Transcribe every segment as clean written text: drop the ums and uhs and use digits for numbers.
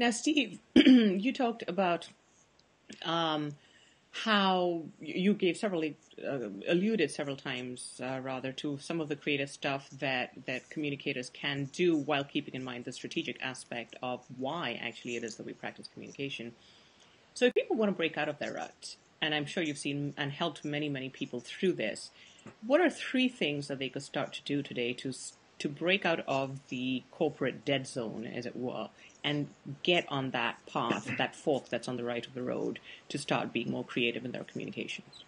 Now, Steve, you talked about how you gave alluded several times, rather, to some of the creative stuff that communicators can do while keeping in mind the strategic aspect of why actually it is that we practice communication. So if people want to break out of their rut, and I'm sure you've seen and helped many, many people through this, what are 3 things that they could start to do today to break out of the corporate dead zone, as it were, and get on that path, that fork that's on the right of the road, to start being more creative in their communications?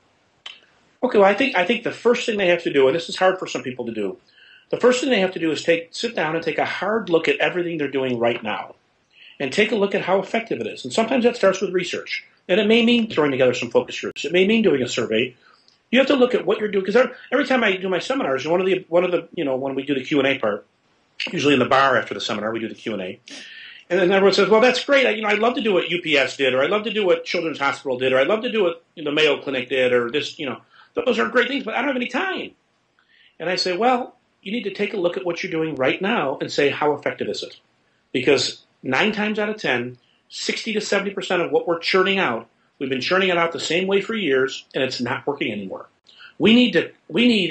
Okay, well, I think the first thing they have to do, and this is hard for some people to do, the first thing they have to do is sit down and take a hard look at everything they're doing right now, and take a look at how effective it is. And sometimes that starts with research, and it may mean throwing together some focus groups. It may mean doing a survey. You have to look at what you're doing, because every time I do my seminars, one of the when we do the Q&A part, usually in the bar after the seminar, we do the Q&A. And then everyone says, well, that's great. I'd love to do what UPS did, or I'd love to do what Children's Hospital did, or I'd love to do what the Mayo Clinic did, or this, those are great things, but I don't have any time. And I say, well, you need to take a look at what you're doing right now and say, how effective is it? Because 9 times out of 10, 60 to 70% of what we're churning out, we've been churning it out the same way for years, and it's not working anymore. We need,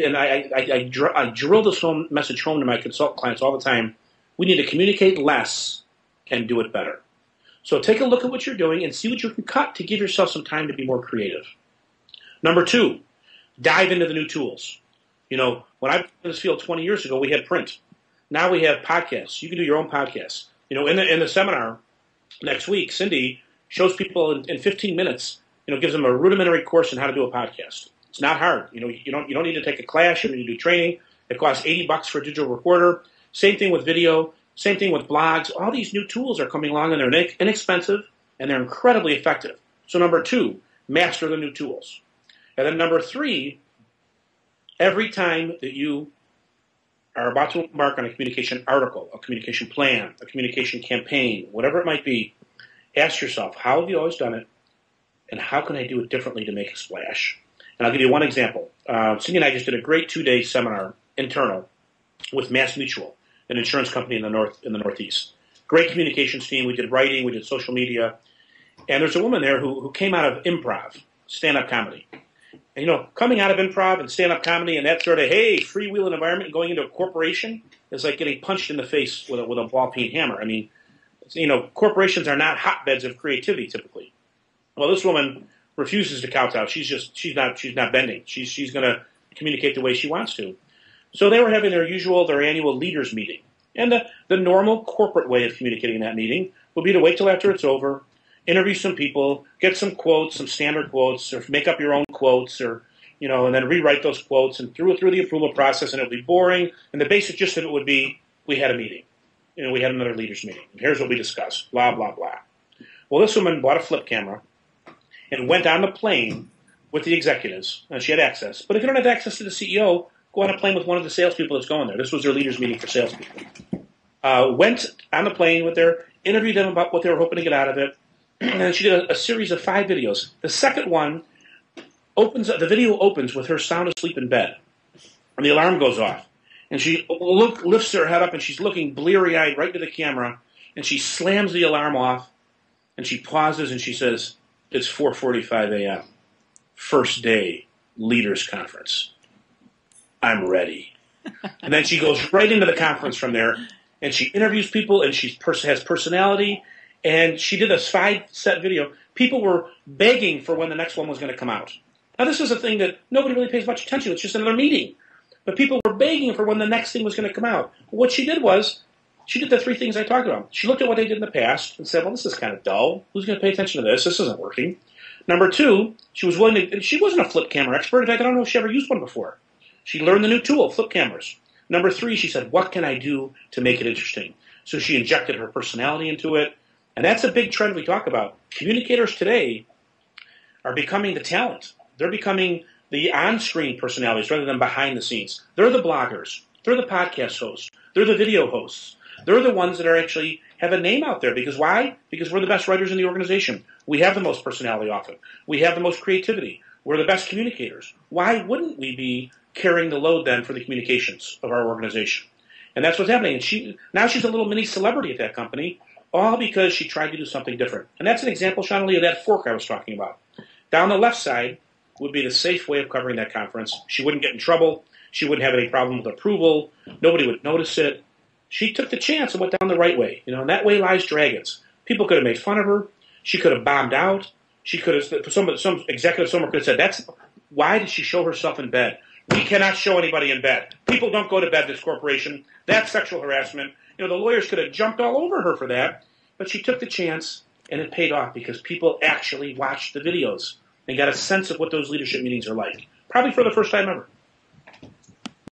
and I drill this message home to my consultant clients all the time, we need to communicate less and do it better. So take a look at what you're doing and see what you can cut to give yourself some time to be more creative. Number 2, dive into the new tools. When I was in this field 20 years ago, we had print. Now we have podcasts. You can do your own podcasts. In the seminar next week, Cindy shows people in 15 minutes, gives them a rudimentary course on how to do a podcast. It's not hard. You don't need to take a class. You don't need to do training. It costs $80 for a digital recorder. Same thing with video. Same thing with blogs. All these new tools are coming along, and they're inexpensive, and they're incredibly effective. So number 2, master the new tools. And then number 3, every time that you are about to embark on a communication article, a communication plan, a communication campaign, whatever it might be, ask yourself, how have you always done it, and how can I do it differently to make a splash? And I'll give you one example. Cindy and I just did a great 2-day seminar, internal, with Mass Mutual, an insurance company in the Northeast. Great communications team. We did writing. We did social media. And there's a woman there who came out of improv, stand-up comedy. And, coming out of improv and stand-up comedy and that sort of, hey, freewheeling environment and going into a corporation is like getting punched in the face with a ball-peen hammer. I mean, corporations are not hotbeds of creativity typically. Well, this woman refuses to kowtow. She's not bending. She's going to communicate the way she wants to. So they were having their annual leaders meeting. And the normal corporate way of communicating that meeting would be to wait till after it's over, interview some people, get some quotes, some standard quotes, or make up your own quotes, or, and then rewrite those quotes and through the approval process, and it would be boring. And the basic gist of it would be, we had a meeting. We had another leaders meeting. And here's what we discussed, blah, blah, blah. Well, this woman bought a flip camera and went on the plane with the executives, and she had access. But if you don't have access to the CEO, go on a plane with one of the salespeople that's going there. This was their leaders meeting for salespeople. Went on the plane with her, interviewed them about what they were hoping to get out of it, and then she did a series of 5 videos. The second one the video opens with her sound asleep in bed, and the alarm goes off. And she lifts her head up, and she's looking bleary-eyed right to the camera, and she slams the alarm off, and she pauses, and she says, it's 4:45 a.m., first day leaders conference. I'm ready. And then she goes right into the conference from there, and she interviews people, and she has personality, and she did a 5-set video. People were begging for when the next one was going to come out. Now, this is a thing that nobody really pays much attention to. It's just another meeting. But people were begging for when the next thing was going to come out. What she did was, she did the 3 things I talked about. She looked at what they did in the past and said, well, this is kind of dull. Who's going to pay attention to this? This isn't working. Number 2, she was willing to, she wasn't a flip camera expert. In fact, I don't know if she ever used one before. She learned the new tool, flip cameras. Number 3, she said, what can I do to make it interesting? So she injected her personality into it. And that's a big trend we talk about. Communicators today are becoming the talent. They're becoming the on-screen personalities rather than behind the scenes. They're the bloggers. They're the podcast hosts. They're the video hosts. They're the ones that are actually have a name out there. Because why? Because we're the best writers in the organization. We have the most personality often. We have the most creativity. We're the best communicators. Why wouldn't we be carrying the load then for the communications of our organization? And that's what's happening. And now she's a little mini celebrity at that company. all because she tried to do something different. And that's an example, Shonali, of that fork I was talking about. Down the left side would be the safe way of covering that conference. She wouldn't get in trouble. She wouldn't have any problem with approval. Nobody would notice it. She took the chance and went down the right way. And that way lies dragons. People could have made fun of her. She could have bombed out. She could have, some executive somewhere could have said, why did she show herself in bed? We cannot show anybody in bed. People don't go to bed in this corporation. That's sexual harassment. The lawyers could have jumped all over her for that. But she took the chance, and it paid off because people actually watched the videos and got a sense of what those leadership meetings are like. Probably for the first time ever.